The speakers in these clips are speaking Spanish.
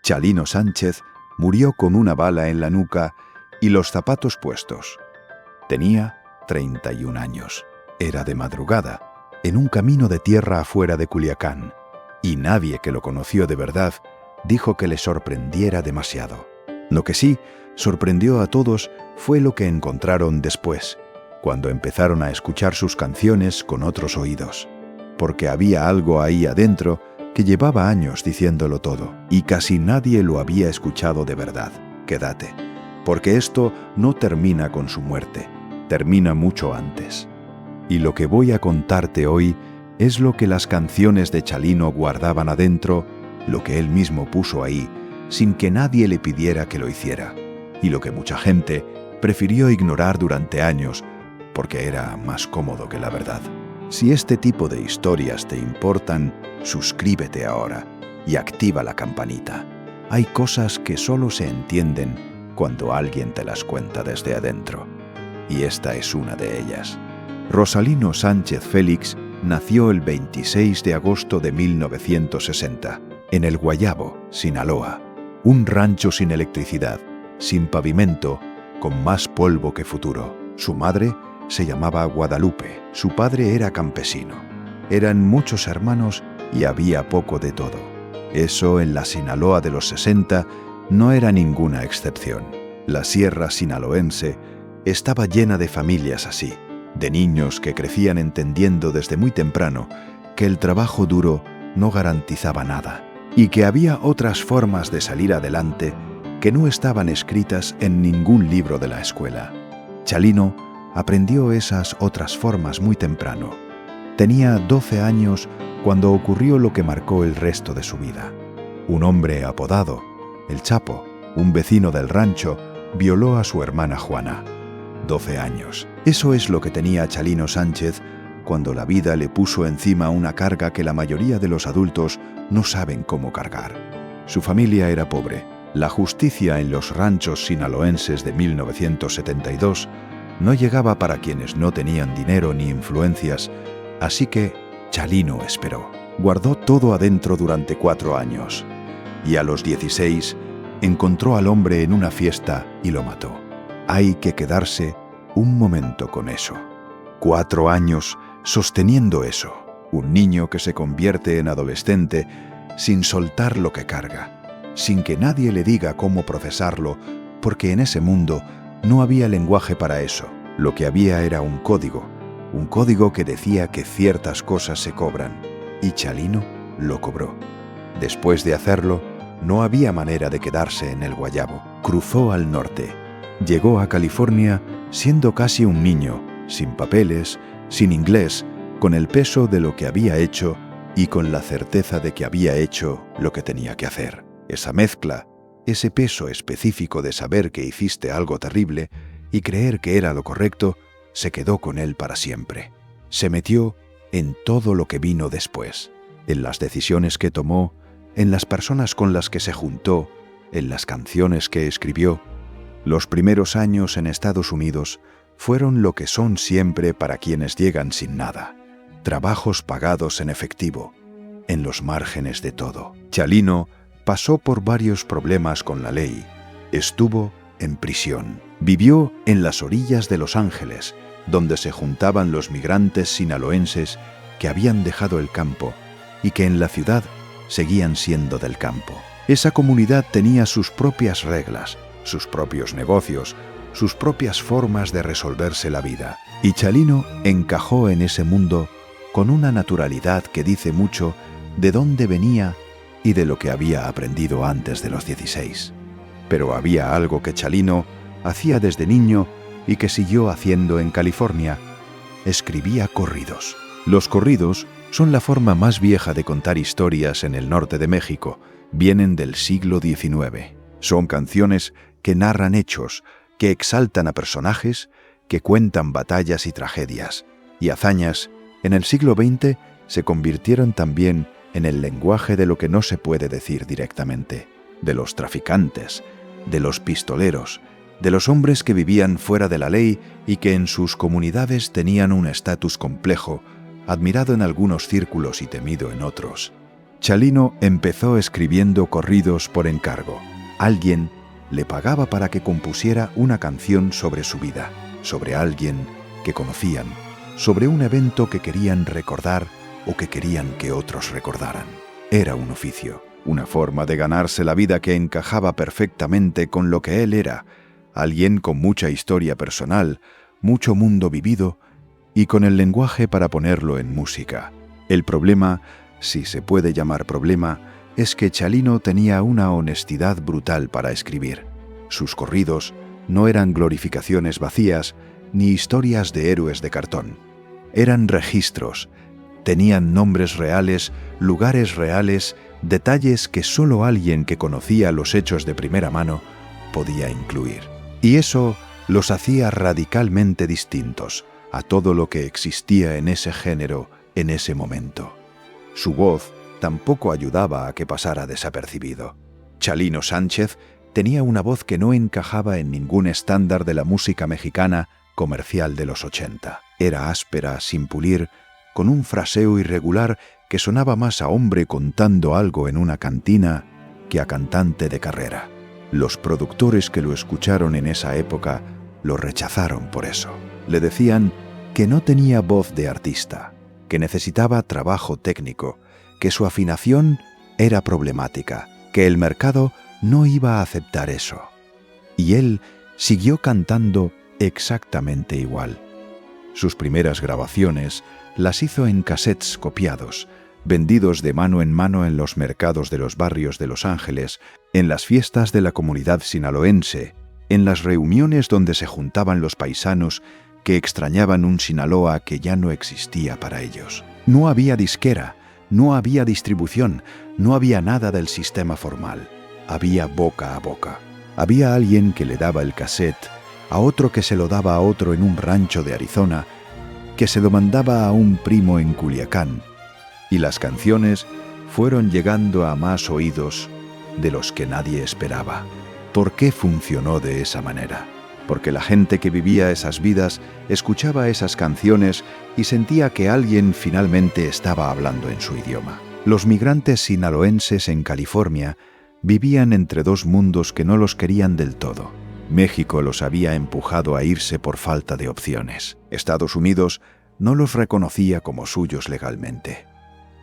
Chalino Sánchez murió con una bala en la nuca y los zapatos puestos. Tenía 31 años. Era de madrugada, en un camino de tierra afuera de Culiacán, y nadie que lo conoció de verdad dijo que le sorprendiera demasiado. Lo que sí sorprendió a todos fue lo que encontraron después, cuando empezaron a escuchar sus canciones con otros oídos, porque había algo ahí adentro que llevaba años diciéndolo todo, y casi nadie lo había escuchado de verdad. Quédate, porque esto no termina con su muerte, termina mucho antes. Y lo que voy a contarte hoy es lo que las canciones de Chalino guardaban adentro, lo que él mismo puso ahí, sin que nadie le pidiera que lo hiciera, y lo que mucha gente prefirió ignorar durante años, porque era más cómodo que la verdad. Si este tipo de historias te importan, suscríbete ahora y activa la campanita. Hay cosas que solo se entienden cuando alguien te las cuenta desde adentro. Y esta es una de ellas. Rosalino Sánchez Félix nació el 26 de agosto de 1960, en El Guayabo, Sinaloa, un rancho sin electricidad, sin pavimento, con más polvo que futuro. Su madre se llamaba Guadalupe, su padre era campesino. Eran muchos hermanos y había poco de todo. Eso en la Sinaloa de los 60 no era ninguna excepción. La sierra sinaloense estaba llena de familias así, de niños que crecían entendiendo desde muy temprano que el trabajo duro no garantizaba nada y que había otras formas de salir adelante que no estaban escritas en ningún libro de la escuela. Chalino aprendió esas otras formas muy temprano. Tenía 12 años cuando ocurrió lo que marcó el resto de su vida. Un hombre apodado El Chapo, un vecino del rancho, violó a su hermana Juana. 12 años. Eso es lo que tenía Chalino Sánchez cuando la vida le puso encima una carga que la mayoría de los adultos no saben cómo cargar. Su familia era pobre. La justicia en los ranchos sinaloenses de 1972 no llegaba para quienes no tenían dinero ni influencias, así que Chalino esperó. Guardó todo adentro durante 4 años y a los 16 encontró al hombre en una fiesta y lo mató. Hay que quedarse un momento con eso. 4 años sosteniendo eso. Un niño que se convierte en adolescente sin soltar lo que carga, sin que nadie le diga cómo procesarlo, porque en ese mundo no había lenguaje para eso. Lo que había era un código que decía que ciertas cosas se cobran, y Chalino lo cobró. Después de hacerlo, no había manera de quedarse en el Guayabo. Cruzó al norte. Llegó a California siendo casi un niño, sin papeles, sin inglés, con el peso de lo que había hecho y con la certeza de que había hecho lo que tenía que hacer. Esa mezcla, ese peso específico de saber que hiciste algo terrible y creer que era lo correcto, se quedó con él para siempre. Se metió en todo lo que vino después, en las decisiones que tomó, en las personas con las que se juntó, en las canciones que escribió. Los primeros años en Estados Unidos fueron lo que son siempre para quienes llegan sin nada. Trabajos pagados en efectivo, en los márgenes de todo. Chalino pasó por varios problemas con la ley. Estuvo en prisión. Vivió en las orillas de Los Ángeles, donde se juntaban los migrantes sinaloenses que habían dejado el campo y que en la ciudad seguían siendo del campo. Esa comunidad tenía sus propias reglas, sus propios negocios, sus propias formas de resolverse la vida. Y Chalino encajó en ese mundo con una naturalidad que dice mucho de dónde venía y de lo que había aprendido antes de los 16. Pero había algo que Chalino hacía desde niño y que siguió haciendo en California. Escribía corridos. Los corridos son la forma más vieja de contar historias en el norte de México. Vienen del siglo XIX. Son canciones que narran hechos, que exaltan a personajes, que cuentan batallas y tragedias. Y hazañas, en el siglo XX, se convirtieron también en el lenguaje de lo que no se puede decir directamente, de los traficantes, de los pistoleros, de los hombres que vivían fuera de la ley y que en sus comunidades tenían un estatus complejo, admirado en algunos círculos y temido en otros. Chalino empezó escribiendo corridos por encargo. Alguien le pagaba para que compusiera una canción sobre su vida, sobre alguien que conocían, sobre un evento que querían recordar o que querían que otros recordaran. Era un oficio, una forma de ganarse la vida que encajaba perfectamente con lo que él era, alguien con mucha historia personal, mucho mundo vivido y con el lenguaje para ponerlo en música. El problema, si se puede llamar problema, es que Chalino tenía una honestidad brutal para escribir. Sus corridos no eran glorificaciones vacías ni historias de héroes de cartón. Eran registros, tenían nombres reales, lugares reales, detalles que solo alguien que conocía los hechos de primera mano podía incluir. Y eso los hacía radicalmente distintos a todo lo que existía en ese género en ese momento. Su voz tampoco ayudaba a que pasara desapercibido. Chalino Sánchez tenía una voz que no encajaba en ningún estándar de la música mexicana comercial de los 80. Era áspera, sin pulir, con un fraseo irregular que sonaba más a hombre contando algo en una cantina que a cantante de carrera. Los productores que lo escucharon en esa época lo rechazaron por eso. Le decían que no tenía voz de artista, que necesitaba trabajo técnico, que su afinación era problemática, que el mercado no iba a aceptar eso. Y él siguió cantando exactamente igual. Sus primeras grabaciones las hizo en cassettes copiados, vendidos de mano en los mercados de los barrios de Los Ángeles, en las fiestas de la comunidad sinaloense, en las reuniones donde se juntaban los paisanos que extrañaban un Sinaloa que ya no existía para ellos. No había disquera, no había distribución, no había nada del sistema formal. Había boca a boca. Había alguien que le daba el cassette, a otro que se lo daba a otro en un rancho de Arizona, que se lo mandaba a un primo en Culiacán, y las canciones fueron llegando a más oídos de los que nadie esperaba. ¿Por qué funcionó de esa manera? Porque la gente que vivía esas vidas escuchaba esas canciones y sentía que alguien finalmente estaba hablando en su idioma. Los migrantes sinaloenses en California vivían entre dos mundos que no los querían del todo. México los había empujado a irse por falta de opciones. Estados Unidos no los reconocía como suyos legalmente.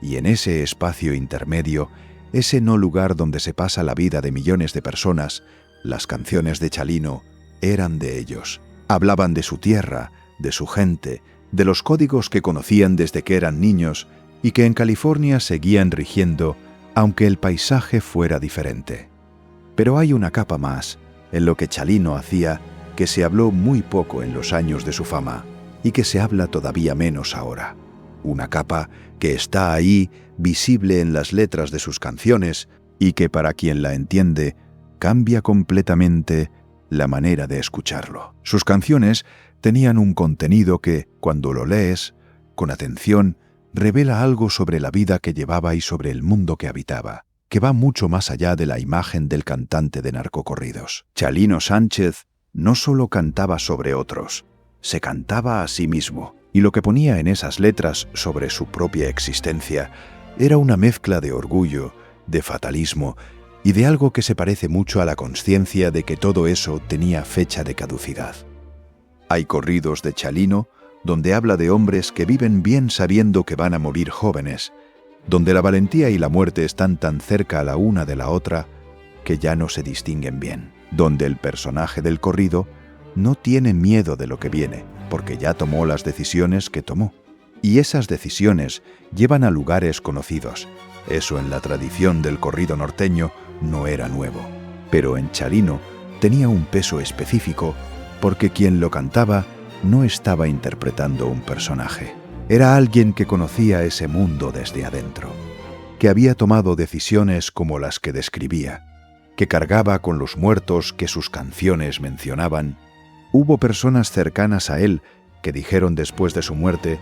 Y en ese espacio intermedio, ese no lugar donde se pasa la vida de millones de personas, las canciones de Chalino eran de ellos. Hablaban de su tierra, de su gente, de los códigos que conocían desde que eran niños y que en California seguían rigiendo, aunque el paisaje fuera diferente. Pero hay una capa más en lo que Chalino hacía que se habló muy poco en los años de su fama y que se habla todavía menos ahora. Una capa que está ahí, visible en las letras de sus canciones y que para quien la entiende cambia completamente la manera de escucharlo. Sus canciones tenían un contenido que, cuando lo lees, con atención, revela algo sobre la vida que llevaba y sobre el mundo que habitaba, que va mucho más allá de la imagen del cantante de narcocorridos. Chalino Sánchez no solo cantaba sobre otros, se cantaba a sí mismo, y lo que ponía en esas letras sobre su propia existencia era una mezcla de orgullo, de fatalismo y de algo que se parece mucho a la consciencia de que todo eso tenía fecha de caducidad. Hay corridos de Chalino donde habla de hombres que viven bien sabiendo que van a morir jóvenes, donde la valentía y la muerte están tan cerca la una de la otra que ya no se distinguen bien, donde el personaje del corrido no tiene miedo de lo que viene, porque ya tomó las decisiones que tomó. Y esas decisiones llevan a lugares conocidos. Eso en la tradición del corrido norteño no era nuevo. Pero en Chalino tenía un peso específico porque quien lo cantaba no estaba interpretando un personaje. Era alguien que conocía ese mundo desde adentro, que había tomado decisiones como las que describía, que cargaba con los muertos que sus canciones mencionaban. Hubo personas cercanas a él que dijeron después de su muerte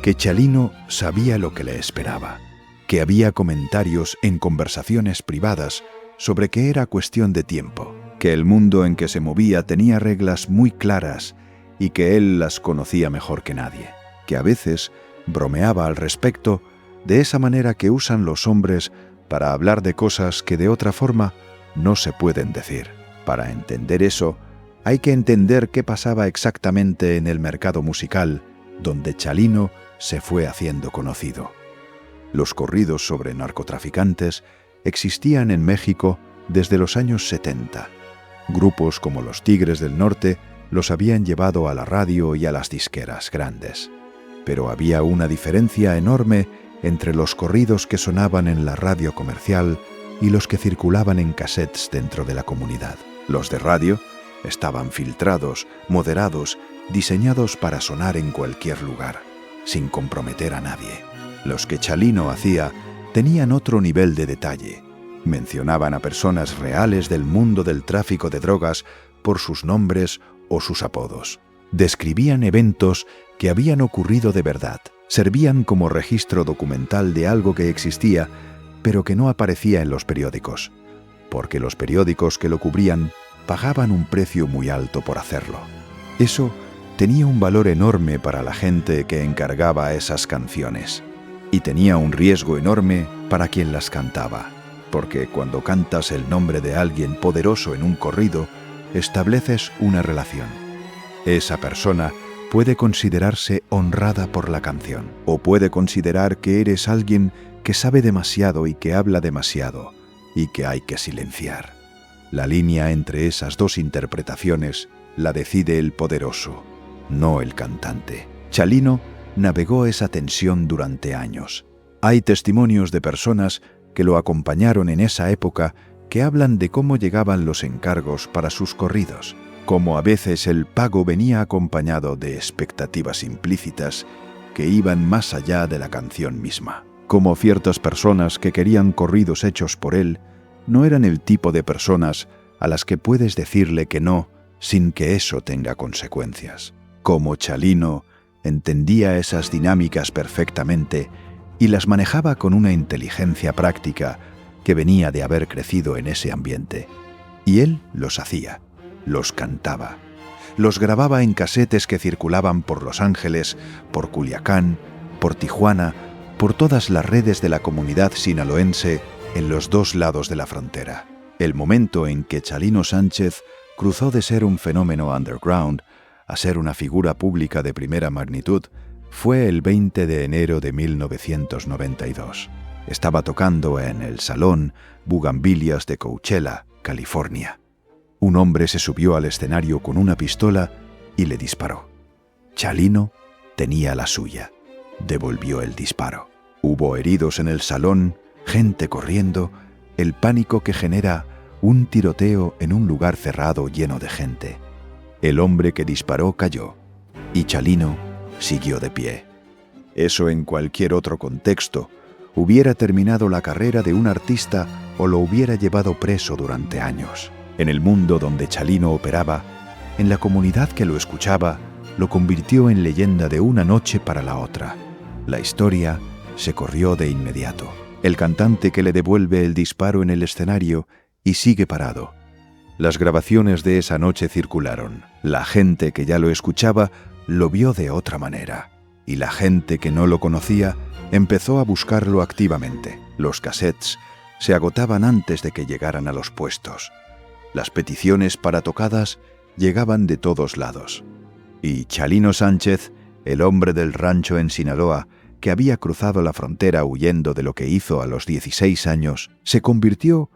que Chalino sabía lo que le esperaba, que había comentarios en conversaciones privadas sobre que era cuestión de tiempo, que el mundo en que se movía tenía reglas muy claras y que él las conocía mejor que nadie, que a veces bromeaba al respecto de esa manera que usan los hombres para hablar de cosas que de otra forma no se pueden decir. Para entender eso, hay que entender qué pasaba exactamente en el mercado musical, donde Chalino se fue haciendo conocido. Los corridos sobre narcotraficantes existían en México desde los años 70. Grupos como los Tigres del Norte los habían llevado a la radio y a las disqueras grandes. Pero había una diferencia enorme entre los corridos que sonaban en la radio comercial y los que circulaban en cassettes dentro de la comunidad. Los de radio estaban filtrados, moderados, diseñados para sonar en cualquier lugar, sin comprometer a nadie. Los que Chalino hacía tenían otro nivel de detalle. Mencionaban a personas reales del mundo del tráfico de drogas por sus nombres o sus apodos. Describían eventos que habían ocurrido de verdad. Servían como registro documental de algo que existía, pero que no aparecía en los periódicos, porque los periódicos que lo cubrían pagaban un precio muy alto por hacerlo. Eso tenía un valor enorme para la gente que encargaba esas canciones, y tenía un riesgo enorme para quien las cantaba, porque cuando cantas el nombre de alguien poderoso en un corrido, estableces una relación. Esa persona puede considerarse honrada por la canción, o puede considerar que eres alguien que sabe demasiado y que habla demasiado, y que hay que silenciar. La línea entre esas dos interpretaciones la decide el poderoso, no el cantante. Chalino navegó esa tensión durante años. Hay testimonios de personas que lo acompañaron en esa época que hablan de cómo llegaban los encargos para sus corridos, cómo a veces el pago venía acompañado de expectativas implícitas que iban más allá de la canción misma, cómo ciertas personas que querían corridos hechos por él no eran el tipo de personas a las que puedes decirle que no sin que eso tenga consecuencias, cómo Chalino entendía esas dinámicas perfectamente y las manejaba con una inteligencia práctica que venía de haber crecido en ese ambiente. Y él los hacía, los cantaba, los grababa en casetes que circulaban por Los Ángeles, por Culiacán, por Tijuana, por todas las redes de la comunidad sinaloense en los dos lados de la frontera. El momento en que Chalino Sánchez cruzó de ser un fenómeno underground a ser una figura pública de primera magnitud fue el 20 de enero de 1992. Estaba tocando en el Salón Bugambilias de Coachella, California. Un hombre se subió al escenario con una pistola y le disparó. Chalino tenía la suya. Devolvió el disparo. Hubo heridos en el salón, gente corriendo, el pánico que genera un tiroteo en un lugar cerrado lleno de gente. El hombre que disparó cayó y Chalino siguió de pie. Eso en cualquier otro contexto hubiera terminado la carrera de un artista o lo hubiera llevado preso durante años. En el mundo donde Chalino operaba, en la comunidad que lo escuchaba, lo convirtió en leyenda de una noche para la otra. La historia se corrió de inmediato. El cantante que le devuelve el disparo en el escenario y sigue parado. Las grabaciones de esa noche circularon. La gente que ya lo escuchaba lo vio de otra manera. Y la gente que no lo conocía empezó a buscarlo activamente. Los cassettes se agotaban antes de que llegaran a los puestos. Las peticiones para tocadas llegaban de todos lados. Y Chalino Sánchez, el hombre del rancho en Sinaloa, que había cruzado la frontera huyendo de lo que hizo a los 16 años, se convirtió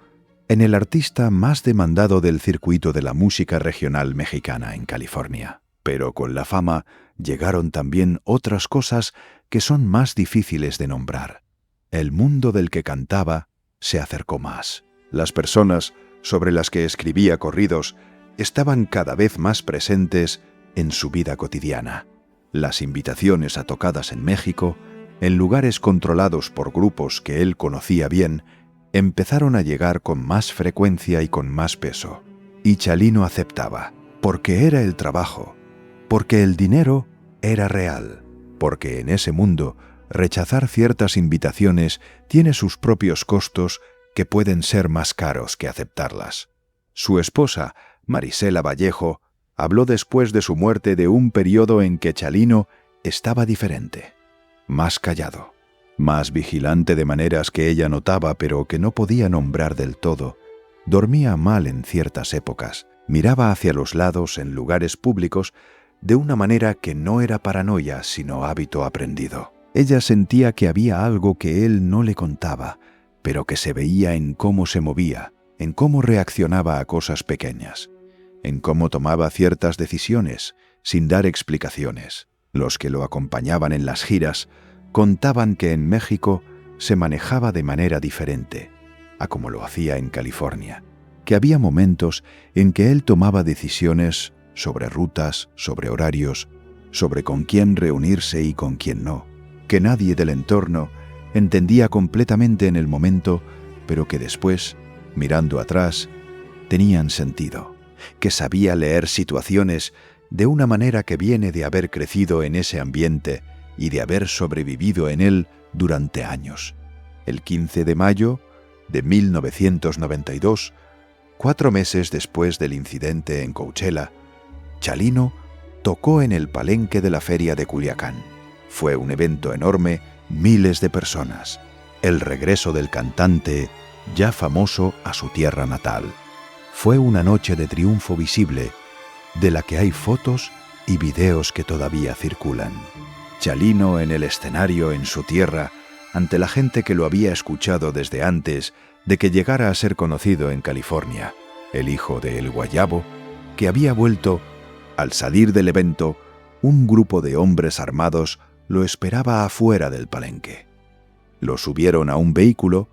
en el artista más demandado del circuito de la música regional mexicana en California. Pero con la fama llegaron también otras cosas que son más difíciles de nombrar. El mundo del que cantaba se acercó más. Las personas sobre las que escribía corridos estaban cada vez más presentes en su vida cotidiana. Las invitaciones a tocadas en México, en lugares controlados por grupos que él conocía bien, empezaron a llegar con más frecuencia y con más peso. Y Chalino aceptaba, porque era el trabajo, porque el dinero era real, porque en ese mundo rechazar ciertas invitaciones tiene sus propios costos que pueden ser más caros que aceptarlas. Su esposa, Marisela Vallejo, habló después de su muerte de un periodo en que Chalino estaba diferente, más callado. Más vigilante de maneras que ella notaba pero que no podía nombrar del todo, dormía mal en ciertas épocas, miraba hacia los lados en lugares públicos de una manera que no era paranoia sino hábito aprendido. Ella sentía que había algo que él no le contaba, pero que se veía en cómo se movía, en cómo reaccionaba a cosas pequeñas, en cómo tomaba ciertas decisiones sin dar explicaciones. Los que lo acompañaban en las giras contaban que en México se manejaba de manera diferente a como lo hacía en California, que había momentos en que él tomaba decisiones sobre rutas, sobre horarios, sobre con quién reunirse y con quién no, que nadie del entorno entendía completamente en el momento, pero que después, mirando atrás, tenían sentido, que sabía leer situaciones de una manera que viene de haber crecido en ese ambiente y de haber sobrevivido en él durante años. El 15 de mayo de 1992, 4 meses después del incidente en Coachella, Chalino tocó en el palenque de la feria de Culiacán. Fue un evento enorme, miles de personas. El regreso del cantante, ya famoso, a su tierra natal. Fue una noche de triunfo visible, de la que hay fotos y videos que todavía circulan. Chalino en el escenario en su tierra, ante la gente que lo había escuchado desde antes de que llegara a ser conocido en California, el hijo de El Guayabo, que había vuelto. Al salir del evento, un grupo de hombres armados lo esperaba afuera del palenque. Lo subieron a un vehículo.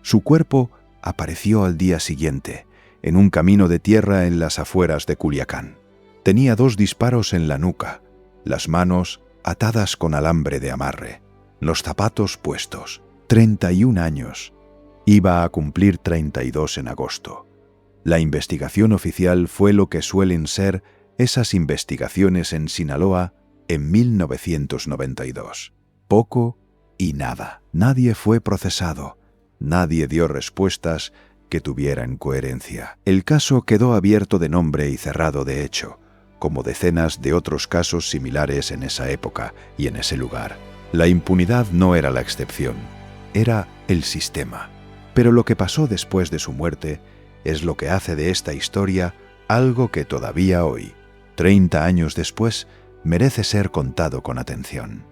Su cuerpo apareció al día siguiente, en un camino de tierra en las afueras de Culiacán. Tenía 2 disparos en la nuca, las manos atadas con alambre de amarre, los zapatos puestos. 31 años. Iba a cumplir 32 en agosto. La investigación oficial fue lo que suelen ser esas investigaciones en Sinaloa en 1992. Poco y nada. Nadie fue procesado. Nadie dio respuestas que tuvieran coherencia. El caso quedó abierto de nombre y cerrado de hecho, como decenas de otros casos similares en esa época y en ese lugar. La impunidad no era la excepción, era el sistema. Pero lo que pasó después de su muerte es lo que hace de esta historia algo que todavía hoy, 30 años después, merece ser contado con atención.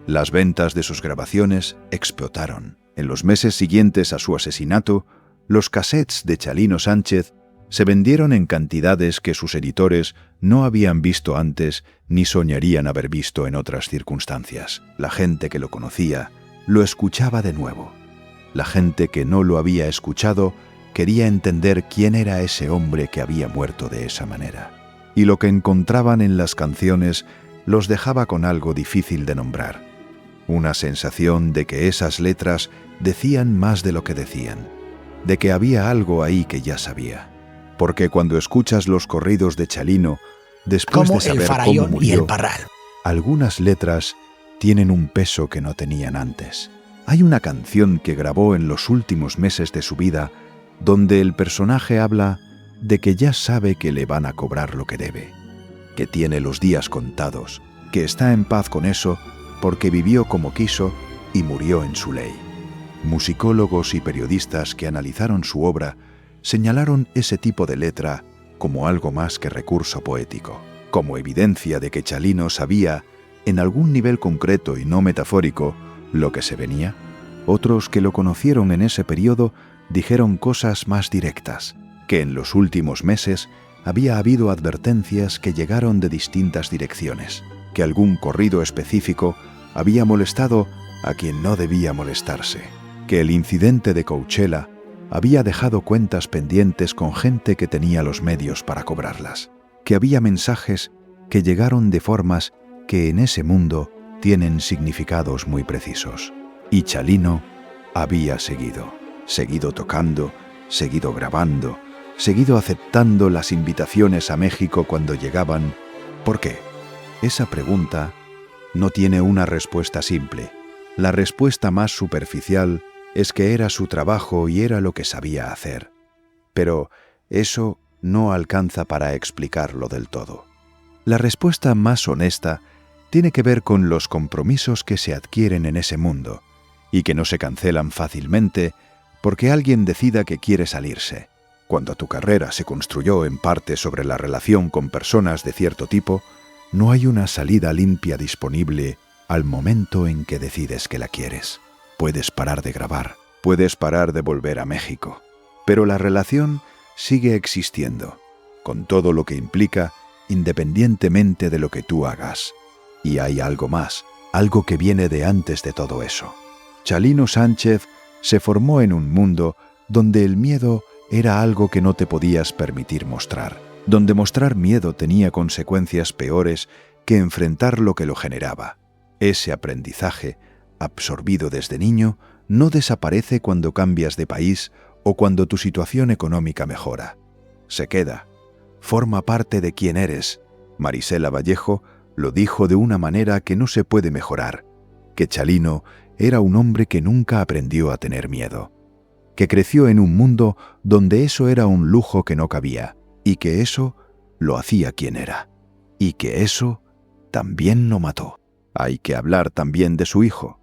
Las ventas de sus grabaciones explotaron. En los meses siguientes a su asesinato, los cassettes de Chalino Sánchez se vendieron en cantidades que sus editores no habían visto antes ni soñarían haber visto en otras circunstancias. La gente que lo conocía lo escuchaba de nuevo. La gente que no lo había escuchado quería entender quién era ese hombre que había muerto de esa manera. Y lo que encontraban en las canciones los dejaba con algo difícil de nombrar. Una sensación de que esas letras decían más de lo que decían, de que había algo ahí que ya sabía. Porque cuando escuchas los corridos de Chalino, después de saber cómo murió, y el Parral, algunas letras tienen un peso que no tenían antes. Hay una canción que grabó en los últimos meses de su vida donde el personaje habla de que ya sabe que le van a cobrar lo que debe, que tiene los días contados, que está en paz con eso porque vivió como quiso y murió en su ley. Musicólogos y periodistas que analizaron su obra señalaron ese tipo de letra como algo más que recurso poético, como evidencia de que Chalino sabía, en algún nivel concreto y no metafórico, lo que se venía. Otros que lo conocieron en ese periodo dijeron cosas más directas, que en los últimos meses había habido advertencias que llegaron de distintas direcciones, que algún corrido específico había molestado a quien no debía molestarse, que el incidente de Coachella había dejado cuentas pendientes con gente que tenía los medios para cobrarlas, que había mensajes que llegaron de formas que en ese mundo tienen significados muy precisos. Y Chalino había seguido tocando, seguido grabando, seguido aceptando las invitaciones a México cuando llegaban. ¿Por qué? Esa pregunta no tiene una respuesta simple. La respuesta más superficial es que era su trabajo y era lo que sabía hacer. Pero eso no alcanza para explicarlo del todo. La respuesta más honesta tiene que ver con los compromisos que se adquieren en ese mundo y que no se cancelan fácilmente porque alguien decida que quiere salirse. Cuando tu carrera se construyó en parte sobre la relación con personas de cierto tipo, no hay una salida limpia disponible al momento en que decides que la quieres. Puedes parar de grabar, puedes parar de volver a México, pero la relación sigue existiendo, con todo lo que implica, independientemente de lo que tú hagas. Y hay algo más, algo que viene de antes de todo eso. Chalino Sánchez se formó en un mundo donde el miedo era algo que no te podías permitir mostrar, donde mostrar miedo tenía consecuencias peores que enfrentar lo que lo generaba. Ese aprendizaje, absorbido desde niño, no desaparece cuando cambias de país o cuando tu situación económica mejora. Se queda, forma parte de quién eres. Marisela Vallejo lo dijo de una manera que no se puede mejorar, que Chalino era un hombre que nunca aprendió a tener miedo, que creció en un mundo donde eso era un lujo que no cabía, y que eso lo hacía quien era, y que eso también lo mató. Hay que hablar también de su hijo.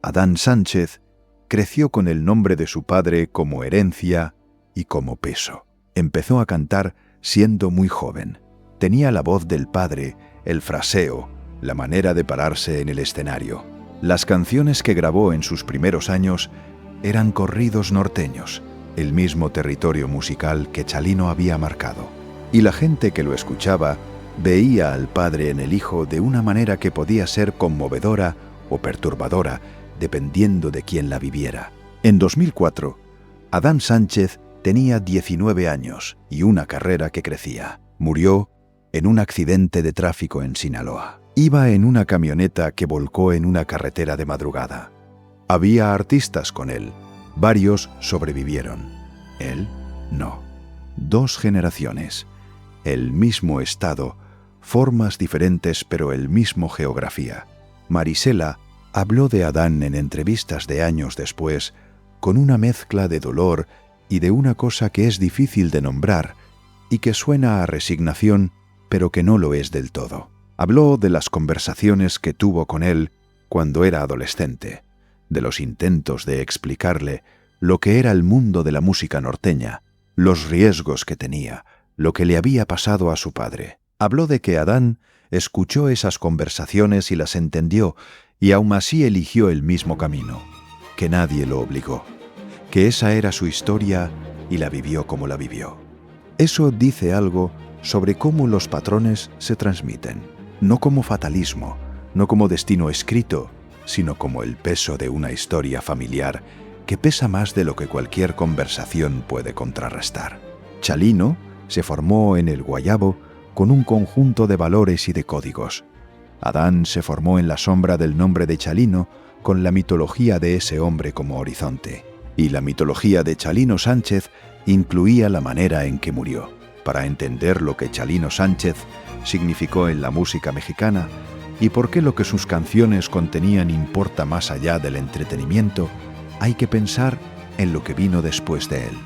Adán Sánchez creció con el nombre de su padre como herencia y como peso. Empezó a cantar siendo muy joven. Tenía la voz del padre, el fraseo, la manera de pararse en el escenario. Las canciones que grabó en sus primeros años eran corridos norteños, el mismo territorio musical que Chalino había marcado. Y la gente que lo escuchaba veía al padre en el hijo de una manera que podía ser conmovedora o perturbadora, dependiendo de quién la viviera. En 2004, Adán Sánchez tenía 19 años y una carrera que crecía. Murió en un accidente de tráfico en Sinaloa. Iba en una camioneta que volcó en una carretera de madrugada. Había artistas con él. Varios sobrevivieron. Él, no. 2 generaciones. El mismo estado, formas diferentes pero el mismo geografía. Marisela habló de Adán en entrevistas de años después, con una mezcla de dolor y de una cosa que es difícil de nombrar y que suena a resignación, pero que no lo es del todo. Habló de las conversaciones que tuvo con él cuando era adolescente, de los intentos de explicarle lo que era el mundo de la música norteña, los riesgos que tenía, lo que le había pasado a su padre. Habló de que Adán escuchó esas conversaciones y las entendió, y aún así eligió el mismo camino, que nadie lo obligó, que esa era su historia y la vivió como la vivió. Eso dice algo sobre cómo los patrones se transmiten, no como fatalismo, no como destino escrito, sino como el peso de una historia familiar que pesa más de lo que cualquier conversación puede contrarrestar. Chalino se formó en el Guayabo con un conjunto de valores y de códigos. Adán se formó en la sombra del nombre de Chalino con la mitología de ese hombre como horizonte. Y la mitología de Chalino Sánchez incluía la manera en que murió. Para entender lo que Chalino Sánchez significó en la música mexicana y por qué lo que sus canciones contenían importa más allá del entretenimiento, hay que pensar en lo que vino después de él.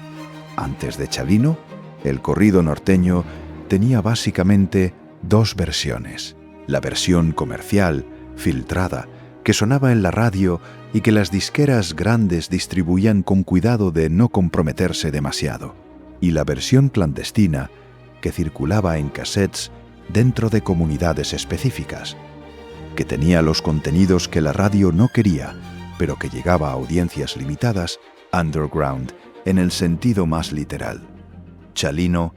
Antes de Chalino, el corrido norteño tenía básicamente 2 versiones. La versión comercial, filtrada, que sonaba en la radio y que las disqueras grandes distribuían con cuidado de no comprometerse demasiado. Y la versión clandestina, que circulaba en cassettes dentro de comunidades específicas, que tenía los contenidos que la radio no quería, pero que llegaba a audiencias limitadas, underground, en el sentido más literal. Chalino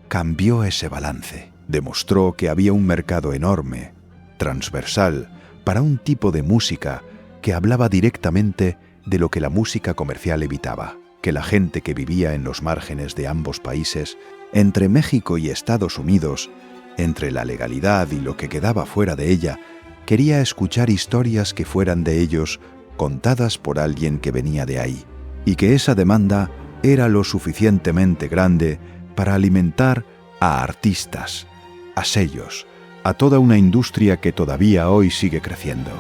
cambió ese balance. Demostró que había un mercado enorme, transversal, para un tipo de música que hablaba directamente de lo que la música comercial evitaba, que la gente que vivía en los márgenes de ambos países, entre México y Estados Unidos, entre la legalidad y lo que quedaba fuera de ella, quería escuchar historias que fueran de ellos, contadas por alguien que venía de ahí, y que esa demanda era lo suficientemente grande para alimentar a artistas, a sellos, a toda una industria que todavía hoy sigue creciendo.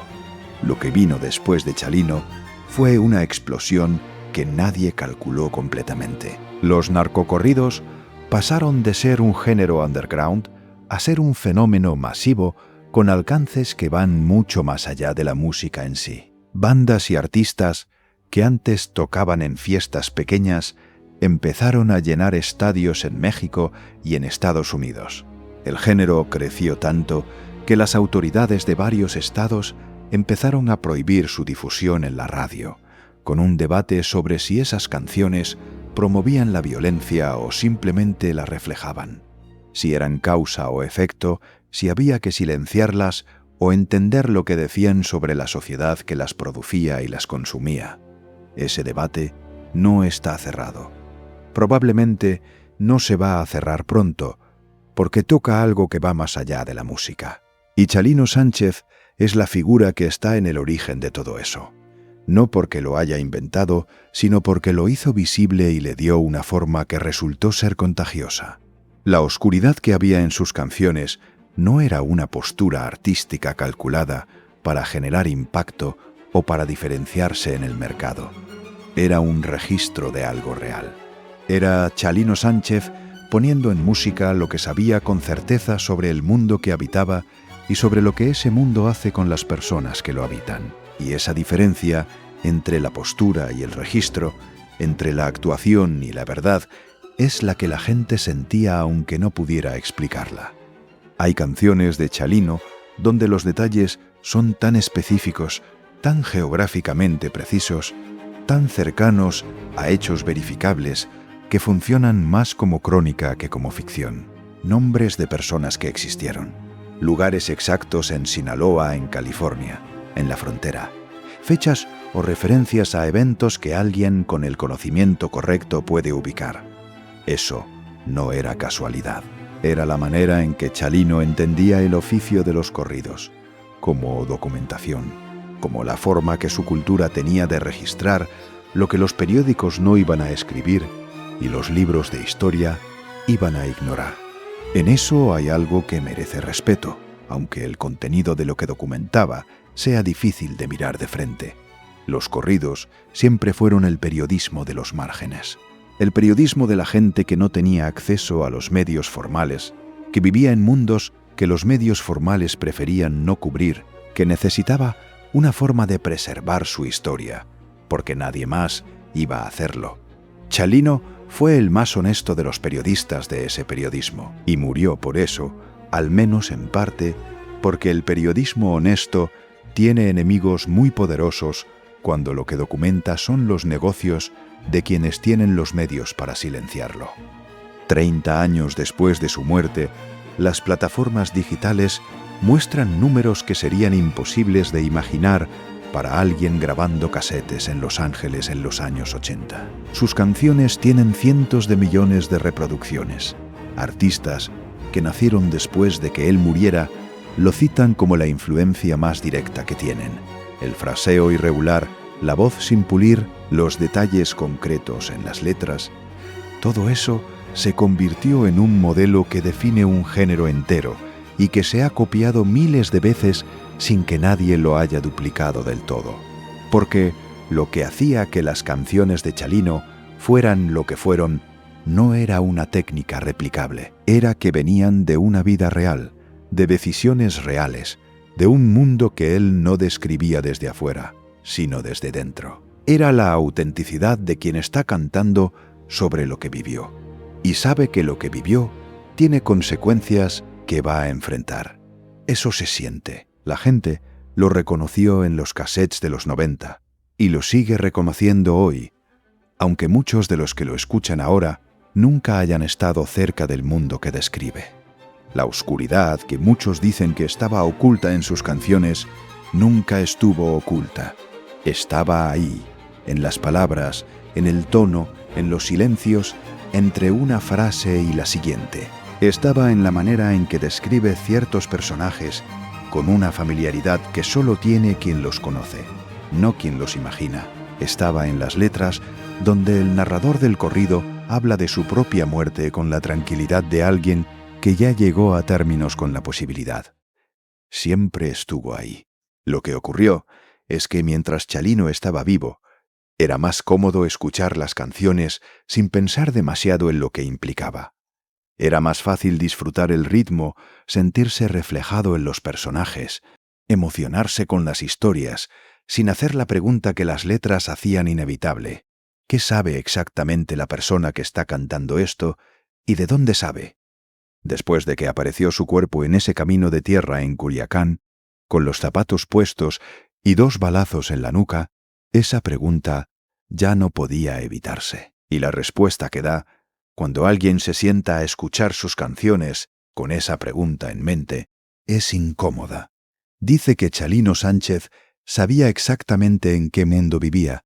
Lo que vino después de Chalino fue una explosión que nadie calculó completamente. Los narcocorridos pasaron de ser un género underground a ser un fenómeno masivo con alcances que van mucho más allá de la música en sí. Bandas y artistas que antes tocaban en fiestas pequeñas empezaron a llenar estadios en México y en Estados Unidos. El género creció tanto que las autoridades de varios estados empezaron a prohibir su difusión en la radio, con un debate sobre si esas canciones promovían la violencia o simplemente la reflejaban, si eran causa o efecto, si había que silenciarlas o entender lo que decían sobre la sociedad que las producía y las consumía. Ese debate no está cerrado. Probablemente no se va a cerrar pronto, porque toca algo que va más allá de la música. Y Chalino Sánchez es la figura que está en el origen de todo eso. No porque lo haya inventado, sino porque lo hizo visible y le dio una forma que resultó ser contagiosa. La oscuridad que había en sus canciones no era una postura artística calculada para generar impacto o para diferenciarse en el mercado. Era un registro de algo real. Era Chalino Sánchez poniendo en música lo que sabía con certeza sobre el mundo que habitaba y sobre lo que ese mundo hace con las personas que lo habitan. Y esa diferencia entre la postura y el registro, entre la actuación y la verdad, es la que la gente sentía aunque no pudiera explicarla. Hay canciones de Chalino donde los detalles son tan específicos, tan geográficamente precisos, tan cercanos a hechos verificables, que funcionan más como crónica que como ficción. Nombres de personas que existieron, lugares exactos en Sinaloa, en California, en la frontera, fechas o referencias a eventos que alguien con el conocimiento correcto puede ubicar. Eso no era casualidad. Era la manera en que Chalino entendía el oficio de los corridos, como documentación, como la forma que su cultura tenía de registrar lo que los periódicos no iban a escribir y los libros de historia iban a ignorar. En eso hay algo que merece respeto, aunque el contenido de lo que documentaba sea difícil de mirar de frente. Los corridos siempre fueron el periodismo de los márgenes. El periodismo de la gente que no tenía acceso a los medios formales, que vivía en mundos que los medios formales preferían no cubrir, que necesitaba una forma de preservar su historia, porque nadie más iba a hacerlo. Chalino fue el más honesto de los periodistas de ese periodismo, y murió por eso, al menos en parte, porque el periodismo honesto tiene enemigos muy poderosos cuando lo que documenta son los negocios de quienes tienen los medios para silenciarlo. 30 años después de su muerte, las plataformas digitales muestran números que serían imposibles de imaginar para alguien grabando casetes en Los Ángeles en los años 80. Sus canciones tienen cientos de millones de reproducciones. Artistas que nacieron después de que él muriera lo citan como la influencia más directa que tienen. El fraseo irregular, la voz sin pulir, los detalles concretos en las letras, todo eso se convirtió en un modelo que define un género entero y que se ha copiado miles de veces sin que nadie lo haya duplicado del todo. Porque lo que hacía que las canciones de Chalino fueran lo que fueron no era una técnica replicable, era que venían de una vida real, de decisiones reales, de un mundo que él no describía desde afuera, sino desde dentro. Era la autenticidad de quien está cantando sobre lo que vivió, y sabe que lo que vivió tiene consecuencias que va a enfrentar. Eso se siente. La gente lo reconoció en los cassettes de los 90 y lo sigue reconociendo hoy, aunque muchos de los que lo escuchan ahora nunca hayan estado cerca del mundo que describe. La oscuridad que muchos dicen que estaba oculta en sus canciones nunca estuvo oculta. Estaba ahí, en las palabras, en el tono, en los silencios, entre una frase y la siguiente. Estaba en la manera en que describe ciertos personajes con una familiaridad que solo tiene quien los conoce, no quien los imagina. Estaba en las letras donde el narrador del corrido habla de su propia muerte con la tranquilidad de alguien que ya llegó a términos con la posibilidad. Siempre estuvo ahí. Lo que ocurrió es que mientras Chalino estaba vivo, era más cómodo escuchar las canciones sin pensar demasiado en lo que implicaba. Era más fácil disfrutar el ritmo, sentirse reflejado en los personajes, emocionarse con las historias, sin hacer la pregunta que las letras hacían inevitable. ¿Qué sabe exactamente la persona que está cantando esto y de dónde sabe? Después de que apareció su cuerpo en ese camino de tierra en Culiacán, con los zapatos puestos y 2 balazos en la nuca, esa pregunta ya no podía evitarse. Y la respuesta que da, cuando alguien se sienta a escuchar sus canciones con esa pregunta en mente, es incómoda. Dice que Chalino Sánchez sabía exactamente en qué mundo vivía,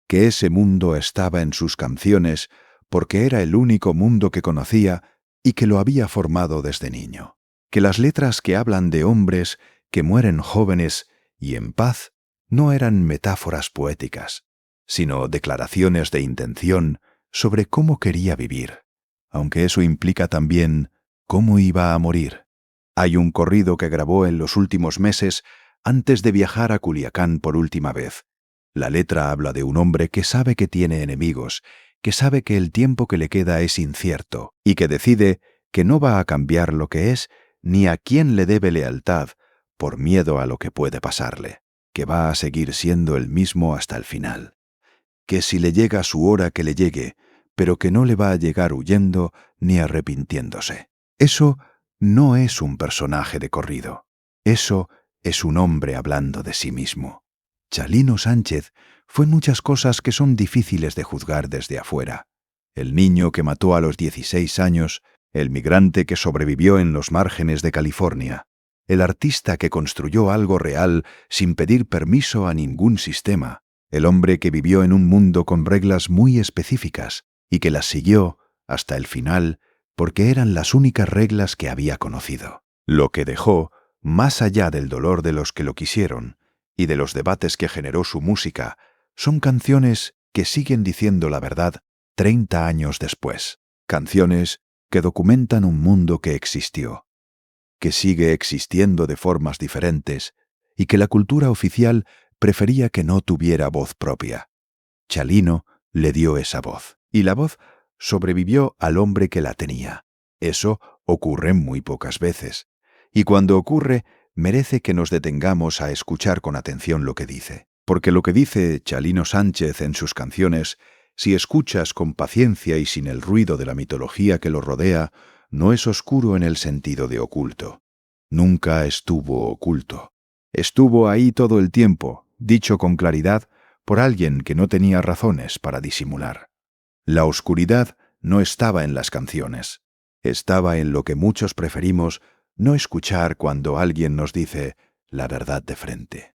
que ese mundo estaba en sus canciones porque era el único mundo que conocía y que lo había formado desde niño. Que las letras que hablan de hombres que mueren jóvenes y en paz no eran metáforas poéticas, sino declaraciones de intención sobre cómo quería vivir, aunque eso implica también cómo iba a morir. Hay un corrido que grabó en los últimos meses antes de viajar a Culiacán por última vez. La letra habla de un hombre que sabe que tiene enemigos, que sabe que el tiempo que le queda es incierto y que decide que no va a cambiar lo que es ni a quién le debe lealtad por miedo a lo que puede pasarle, que va a seguir siendo el mismo hasta el final. Que si le llega su hora que le llegue, pero que no le va a llegar huyendo ni arrepintiéndose. Eso no es un personaje de corrido. Eso es un hombre hablando de sí mismo. Chalino Sánchez fue muchas cosas que son difíciles de juzgar desde afuera. El niño que mató a los 16 años, el migrante que sobrevivió en los márgenes de California, el artista que construyó algo real sin pedir permiso a ningún sistema, el hombre que vivió en un mundo con reglas muy específicas y que las siguió hasta el final porque eran las únicas reglas que había conocido. Lo que dejó, más allá del dolor de los que lo quisieron y de los debates que generó su música, son canciones que siguen diciendo la verdad 30 años después. Canciones que documentan un mundo que existió, que sigue existiendo de formas diferentes y que la cultura oficial prefería que no tuviera voz propia. Chalino le dio esa voz, y la voz sobrevivió al hombre que la tenía. Eso ocurre muy pocas veces, y cuando ocurre, merece que nos detengamos a escuchar con atención lo que dice. Porque lo que dice Chalino Sánchez en sus canciones, si escuchas con paciencia y sin el ruido de la mitología que lo rodea, no es oscuro en el sentido de oculto. Nunca estuvo oculto. Estuvo ahí todo el tiempo, dicho con claridad, por alguien que no tenía razones para disimular. La oscuridad no estaba en las canciones, estaba en lo que muchos preferimos no escuchar cuando alguien nos dice la verdad de frente.